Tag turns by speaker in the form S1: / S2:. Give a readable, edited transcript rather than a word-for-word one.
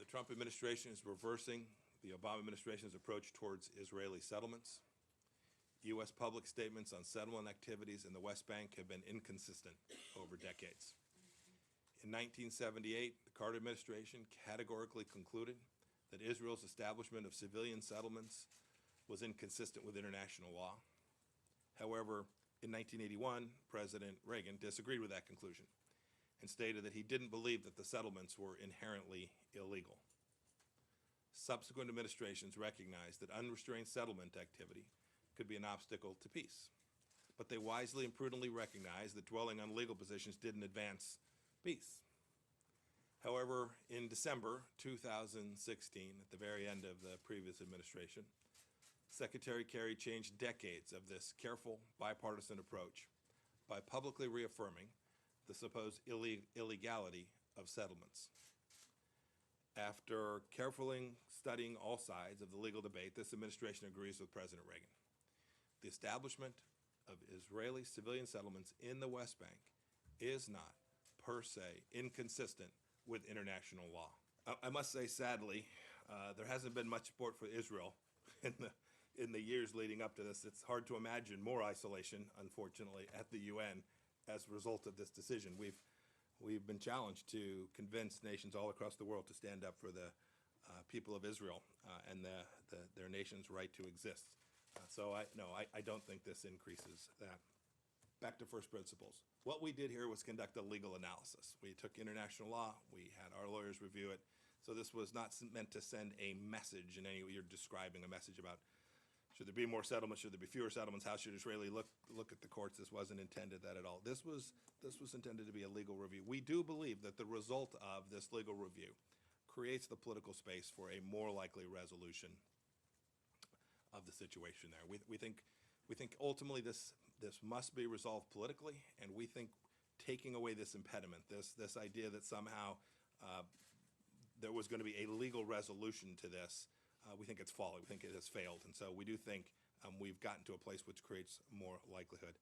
S1: Trump administration is reversing the Obama administration's approach towards Israeli settlements. U.S. public statements on settlement activities in the West Bank have been inconsistent over decades. In 1978, the Carter administration categorically concluded that Israel's establishment of civilian settlements was inconsistent with international law. However, in 1981, President Reagan disagreed with that conclusion and stated that he didn't believe that the settlements were inherently illegal. Subsequent administrations recognized that unrestrained settlement activity could be an obstacle to peace, but they wisely and prudently recognized that dwelling on legal positions didn't advance peace. However, in December 2016, at the very end of the previous administration, Secretary Kerry changed decades of this careful bipartisan approach by publicly reaffirming the supposed illegality of settlements. After carefully studying all sides of the legal debate, this administration agrees with President Reagan. The establishment of Israeli civilian settlements in the West Bank is not, per se, inconsistent with international law. I must say, sadly, there hasn't been much support for Israel in the years leading up to this. It's hard to imagine more isolation, unfortunately, at the UN as a result of this decision. We've been challenged to convince nations all across the world to stand up for the people of Israel and their nation's right to exist. So I don't think this increases that. Back to first principles. What we did here was conduct a legal analysis. We took international law, we had our lawyers review it. So this was not meant to send a message in any way. You're describing a message about should there be more settlements, should there be fewer settlements, how should Israeli look at the courts. This wasn't intended that at all. This was intended to be a legal review. We do believe that the result of this legal review creates the political space for a more likely resolution of the situation there. We think ultimately this must be resolved politically, and we think taking away this impediment, this idea that somehow there was going to be a legal resolution to this, we think it's folly. We think it has failed, and so we do think we've gotten to a place which creates more likelihood.